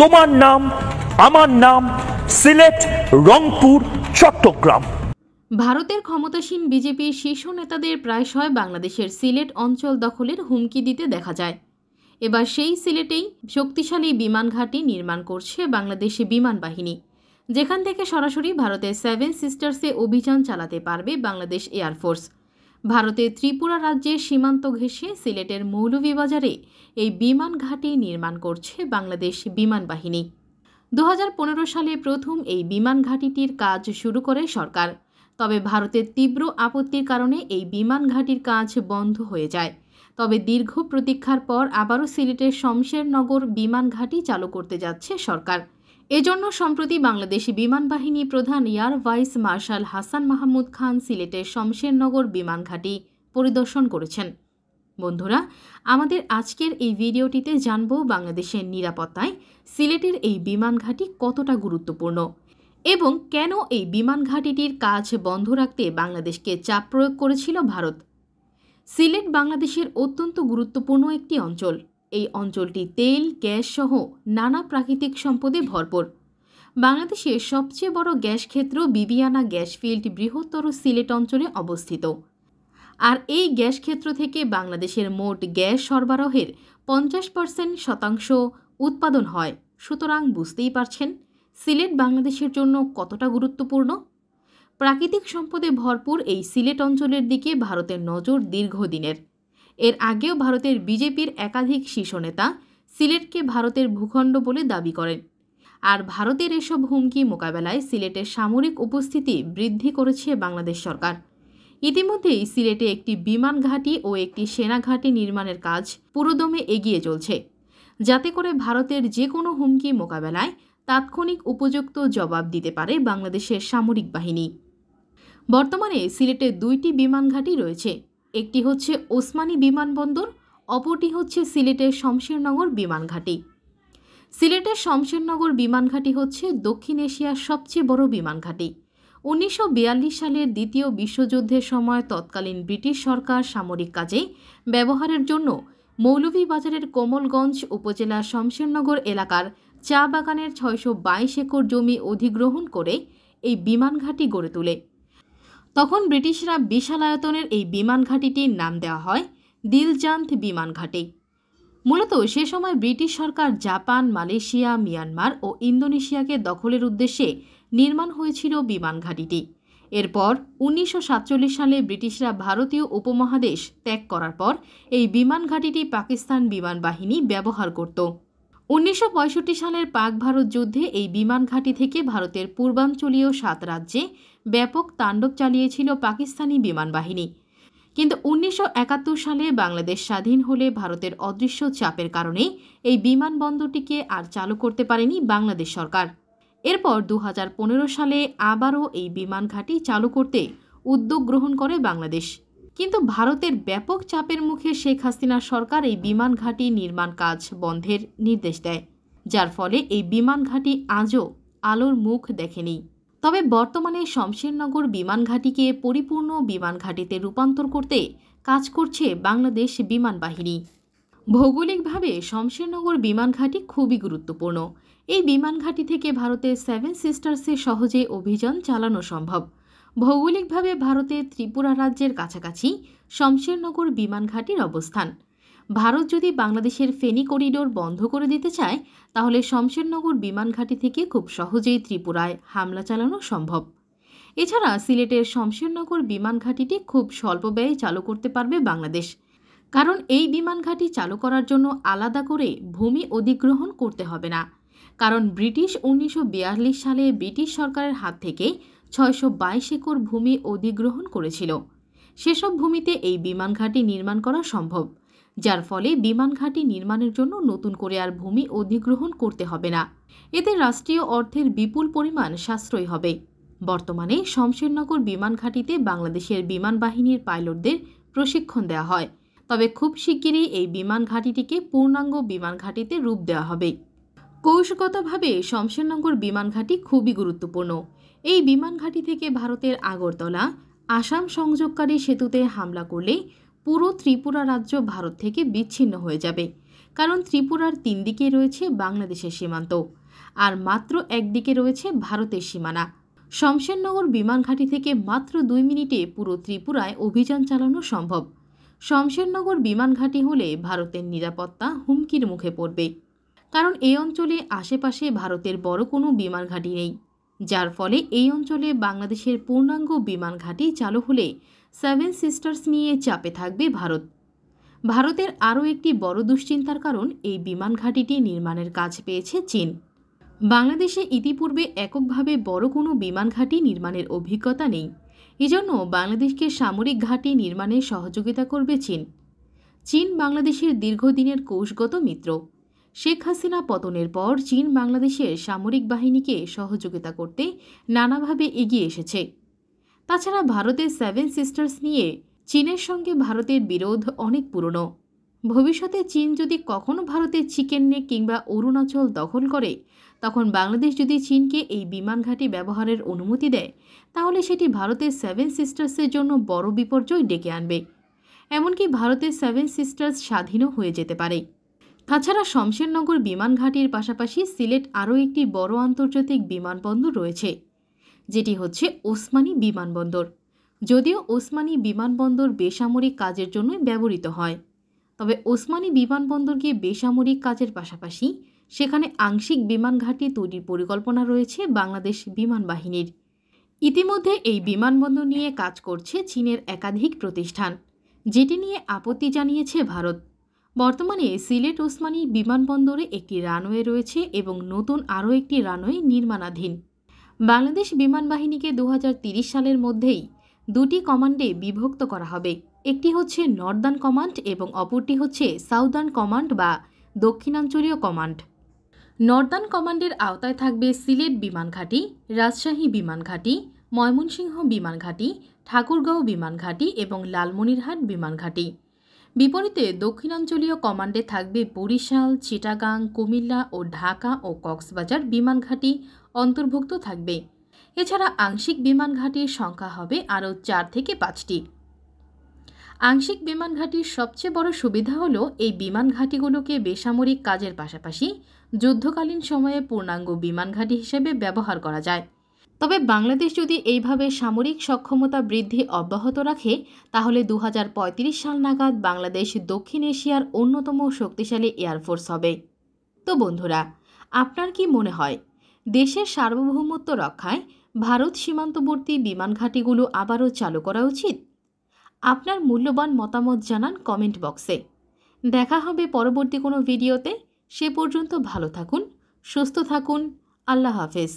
তোমার নাম আমার নাম, সিলেট, রংপুর, চট্টগ্রাম। ভারতের ক্ষমতাসীন বিজেপির শীর্ষ নেতাদের প্রায়শই বাংলাদেশের সিলেট অঞ্চল দখলের হুমকি দিতে দেখা যায়। এবার সেই সিলেটেই শক্তিশালী বিমান ঘাঁটি নির্মাণ করছে বাংলাদেশি বিমান বাহিনী, যেখান থেকে সরাসরি ভারতের 7 সিস্টার্সে অভিযান চালাতে পারবে বাংলাদেশ এয়ারফোর্স। ভারতের ত্রিপুরা রাজ্যের সীমান্ত ঘেঁষে সিলেটের মৌলভীবাজারে এই বিমান ঘাঁটি নির্মাণ করছে বাংলাদেশ বিমান বাহিনী। 2015 সালে প্রথম এই বিমান ঘাঁটিটির কাজ শুরু করে সরকার। তবে ভারতের তীব্র আপত্তির কারণে এই বিমান ঘাঁটির কাজ বন্ধ হয়ে যায়। তবে দীর্ঘ প্রতীক্ষার পর আবারও সিলেটের শমশেরনগর বিমান ঘাঁটি চালু করতে যাচ্ছে সরকার। এজন্য সম্প্রতি বাংলাদেশি বিমান বাহিনী প্রধান air vice marshal Hasan Mahmud Khan সিলেটের শমশেরনগর বিমান ঘাঁটি পরিদর্শন করেছেন। বন্ধুরা, আমাদের আজকের এই ভিডিওটিতে জানব বাংলাদেশের নিরাপত্তায় সিলেটের এই বিমান ঘাঁটি কতটা গুরুত্বপূর্ণ এবং কেন এই বিমান ঘাঁটিটির কাজ বন্ধ রাখতে বাংলাদেশকে চাপ প্রয়োগ করেছিল ভারত। সিলেট বাংলাদেশের অত্যন্ত গুরুত্বপূর্ণ একটি অঞ্চল। এই অঞ্চলটি তেল, গ্যাস সহ নানা প্রাকৃতিক সম্পদে ভরপুর। বাংলাদেশের সবচেয়ে বড় গ্যাস ক্ষেত্র বিবিয়ানা গ্যাস ফিল্ড বৃহত্তর সিলেট অঞ্চলে অবস্থিত। আর এই গ্যাস ক্ষেত্র থেকে বাংলাদেশের মোট গ্যাস সরবরাহের 50% উৎপাদন হয়। সুতরাং বুঝতেই পারছেন সিলেট বাংলাদেশের জন্য কতটা গুরুত্বপূর্ণ। প্রাকৃতিক সম্পদে ভরপুর এই সিলেট অঞ্চলের দিকে ভারতের নজর দীর্ঘদিনের। এর আগেও ভারতের বিজেপির একাধিক শীর্ষ নেতা সিলেটকে ভারতের ভূখণ্ড বলে দাবি করেন। আর ভারতের এসব হুমকি মোকাবেলায় সিলেটের সামরিক উপস্থিতি বৃদ্ধি করেছে বাংলাদেশ সরকার। ইতিমধ্যেই সিলেটে একটি বিমান ঘাঁটি ও একটি সেনা ঘাঁটি নির্মাণের কাজ পুরোদমে এগিয়ে চলছে, যাতে করে ভারতের যে কোনো হুমকি মোকাবেলায় তাৎক্ষণিক উপযুক্ত জবাব দিতে পারে বাংলাদেশের সামরিক বাহিনী। বর্তমানে সিলেটে 2টি বিমান ঘাঁটি রয়েছে। একটি হচ্ছে ওসমানী বিমানবন্দর, অপরটি হচ্ছে সিলেটের শমশেরনগর বিমান ঘাঁটি। সিলেটের শমশেরনগর বিমান ঘাঁটি হচ্ছে দক্ষিণ এশিয়ার সবচেয়ে বড় বিমান ঘাঁটি। 1942 সালের দ্বিতীয় বিশ্বযুদ্ধের সময় তৎকালীন ব্রিটিশ সরকার সামরিক কাজে ব্যবহারের জন্য মৌলভীবাজারের কোমলগঞ্জ উপজেলার শমশেরনগর এলাকার চা বাগানের 622 একর জমি অধিগ্রহণ করে এই বিমান ঘাঁটি গড়ে তোলে। তখন ব্রিটিশরা বিশাল আয়তনের এই বিমান ঘাঁটিটির নাম দেওয়া হয় দিলজান্ত বিমান ঘাঁটি। মূলত সে সময় ব্রিটিশ সরকার জাপান, মালয়েশিয়া, মিয়ানমার ও ইন্দোনেশিয়াকে দখলের উদ্দেশ্যে নির্মাণ হয়েছিল বিমান ঘাঁটিটি। এরপর 1947 সালে ব্রিটিশরা ভারতীয় উপমহাদেশ ত্যাগ করার পর এই বিমান ঘাঁটিটি পাকিস্তান বিমান বাহিনী ব্যবহার করত। 1965 সালের পাক ভারত যুদ্ধে এই বিমান ঘাঁটি থেকে ভারতের পূর্বাঞ্চলীয় 7 রাজ্যে ব্যাপক তাণ্ডব চালিয়েছিল পাকিস্তানি বিমান বাহিনী। কিন্তু 1971 সালে বাংলাদেশ স্বাধীন হলে ভারতের অদৃশ্য চাপের কারণে এই বিমানবন্দরটিকে আর চালু করতে পারেনি বাংলাদেশ সরকার। এরপর 2015 সালে আবারও এই বিমান ঘাঁটি চালু করতে উদ্যোগ গ্রহণ করে বাংলাদেশ। কিন্তু ভারতের ব্যাপক চাপের মুখে শেখ হাসিনা সরকার এই বিমান ঘাঁটি নির্মাণ কাজ বন্ধের নির্দেশ দেয়, যার ফলে এই বিমান ঘাঁটি আজও আলোর মুখ দেখেনি। তবে বর্তমানে শমশেরনগর বিমান ঘাঁটিকে পরিপূর্ণ বিমান ঘাঁটিতে রূপান্তর করতে কাজ করছে বাংলাদেশ বিমান বাহিনী। ভৌগোলিকভাবে শমশেরনগর বিমান ঘাঁটি খুবই গুরুত্বপূর্ণ। এই বিমান ঘাঁটি থেকে ভারতের 7 সিস্টার্সে সহজে অভিযান চালানো সম্ভব। ভৌগোলিকভাবে ভারতের ত্রিপুরা রাজ্যের কাছাকাছি শমশেরনগর বিমান ঘাঁটির অবস্থান। ভারত যদি বাংলাদেশের ফেনী করিডোর বন্ধ করে দিতে চায়, তাহলে শমশেরনগর বিমান ঘাঁটি থেকে খুব সহজেই ত্রিপুরায় হামলা চালানো সম্ভব। এছাড়া সিলেটের শমশেরনগর বিমান ঘাঁটিটি খুব স্বল্প ব্যয়ে চালু করতে পারবে বাংলাদেশ, কারণ এই বিমান ঘাঁটি চালু করার জন্য আলাদা করে ভূমি অধিগ্রহণ করতে হবে না। কারণ ব্রিটিশ 1942 সালে ব্রিটিশ সরকারের হাত থেকে 622 একর ভূমি অধিগ্রহণ করেছিল। সেসব ভূমিতে এই বিমান ঘাঁটি নির্মাণ করা সম্ভব, যার ফলে বিমান ঘাঁটি নির্মাণের জন্য নতুন করে আর ভূমি অধিগ্রহণ করতে হবে না। এতে রাষ্ট্রীয় অর্থের বিপুল পরিমাণ সাশ্রয় হবে। বর্তমানে শমশেরনগর বিমান ঘাঁটিতে বাংলাদেশের বিমান বাহিনীর পাইলটদের প্রশিক্ষণ দেওয়া হয়। তবে খুব শিগগিরই এই বিমান ঘাঁটিটিকে পূর্ণাঙ্গ বিমান ঘাঁটিতে রূপ দেওয়া হবে। কৌশলগতভাবে শমশেরনগর বিমান ঘাঁটি খুবই গুরুত্বপূর্ণ। এই বিমান ঘাঁটি থেকে ভারতের আগরতলা আসাম সংযোগকারী সেতুতে হামলা করলে পুরো ত্রিপুরা রাজ্য ভারত থেকে বিচ্ছিন্ন হয়ে যাবে। কারণ ত্রিপুরার 3 দিকে রয়েছে বাংলাদেশের সীমান্ত, আর মাত্র একদিকে রয়েছে ভারতের সীমানা। শমশেরনগর বিমান ঘাঁটি থেকে মাত্র 2 মিনিটে পুরো ত্রিপুরায় অভিযান চালানো সম্ভব। শমশেরনগর বিমান ঘাঁটি হলে ভারতের নিরাপত্তা হুমকির মুখে পড়বে, কারণ এই অঞ্চলে আশেপাশে ভারতের বড় কোনো বিমান ঘাঁটি নেই, যার ফলে এই অঞ্চলে বাংলাদেশের পূর্ণাঙ্গ বিমান ঘাঁটি চালু হলে 7 সিস্টার্স নিয়ে চাপে থাকবে ভারত। ভারতের আরও একটি বড় দুশ্চিন্তার কারণ এই বিমান ঘাঁটিটি নির্মাণের কাজ পেয়েছে চীন। বাংলাদেশে ইতিপূর্বে এককভাবে বড় কোনো বিমান ঘাঁটি নির্মাণের অভিজ্ঞতা নেই, এজন্য বাংলাদেশকে সামরিক ঘাঁটি নির্মাণে সহযোগিতা করবে চীন। চীন বাংলাদেশের দীর্ঘদিনের কৌশলগত মিত্র। শেখ হাসিনা পতনের পর চীন বাংলাদেশের সামরিক বাহিনীকে সহযোগিতা করতে নানাভাবে এগিয়ে এসেছে। তাছাড়া ভারতের 7 সিস্টার্স নিয়ে চীনের সঙ্গে ভারতের বিরোধ অনেক পুরনো। ভবিষ্যতে চীন যদি কখনো ভারতের চিকেন নেক কিংবা অরুণাচল দখল করে, তখন বাংলাদেশ যদি চীনকে এই বিমান ঘাঁটি ব্যবহারের অনুমতি দেয়, তাহলে সেটি ভারতের 7 সিস্টার্সের জন্য বড় বিপর্যয় ডেকে আনবে। এমনকি ভারতের 7 সিস্টার্স স্বাধীনও হয়ে যেতে পারে। তাছাড়া শমশেরনগর বিমান ঘাঁটির পাশাপাশি সিলেট আরও একটি বড় আন্তর্জাতিক বিমানবন্দর রয়েছে, যেটি হচ্ছে ওসমানী বিমানবন্দর। যদিও ওসমানী বিমানবন্দর বেসামরিক কাজের জন্যই ব্যবহৃত হয়, তবে ওসমানী বিমানবন্দরকে বেসামরিক কাজের পাশাপাশি সেখানে আংশিক বিমান ঘাঁটি তৈরির পরিকল্পনা রয়েছে বাংলাদেশ বিমান বাহিনীর। ইতিমধ্যে এই বিমানবন্দর নিয়ে কাজ করছে চীনের একাধিক প্রতিষ্ঠান, যেটি নিয়ে আপত্তি জানিয়েছে ভারত। বর্তমানে সিলেট ওসমানী বিমানবন্দরে একটি রানওয়ে রয়েছে এবং নতুন আরও একটি রানওয়ে নির্মাণাধীন। বাংলাদেশ বিমান বাহিনীকে 2030 সালের মধ্যেই 2টি কমান্ডে বিভক্ত করা হবে। একটি হচ্ছে নর্দার্ন কমান্ড এবং অপরটি হচ্ছে সাউদার্ন কমান্ড বা দক্ষিণাঞ্চলীয় কমান্ড। নর্দার্ন কমান্ডের আওতায় থাকবে সিলেট বিমান ঘাঁটি, রাজশাহী বিমান ঘাঁটি, ময়মনসিংহ বিমান ঘাঁটি, ঠাকুরগাঁও বিমান ঘাঁটি এবং লালমনিরহাট বিমান ঘাঁটি। বিপরীতে দক্ষিণাঞ্চলীয় কমান্ডে থাকবে বরিশাল, চিটাগাং, কুমিল্লা ও ঢাকা ও কক্সবাজার বিমান ঘাঁটি অন্তর্ভুক্ত থাকবে। এছাড়া আংশিক বিমান ঘাঁটির সংখ্যা হবে আরও 4 থেকে 5টি। আংশিক বিমান ঘাঁটির সবচেয়ে বড় সুবিধা হলো এই বিমান ঘাঁটিগুলোকে বেসামরিক কাজের পাশাপাশি যুদ্ধকালীন সময়ে পূর্ণাঙ্গ বিমান ঘাঁটি হিসেবে ব্যবহার করা যায়। তবে বাংলাদেশ যদি এইভাবে সামরিক সক্ষমতা বৃদ্ধি অব্যাহত রাখে, তাহলে 2035 সাল নাগাদ বাংলাদেশ দক্ষিণ এশিয়ার অন্যতম শক্তিশালী এয়ারফোর্স হবে। তো বন্ধুরা, আপনার কি মনে হয় দেশের সার্বভৌমত্ব রক্ষায় ভারত সীমান্তবর্তী বিমান ঘাঁটিগুলো আবারও চালু করা উচিত? আপনার মূল্যবান মতামত জানান কমেন্ট বক্সে। দেখা হবে পরবর্তী কোনো ভিডিওতে। সে পর্যন্ত ভালো থাকুন, সুস্থ থাকুন। আল্লাহ হাফেজ।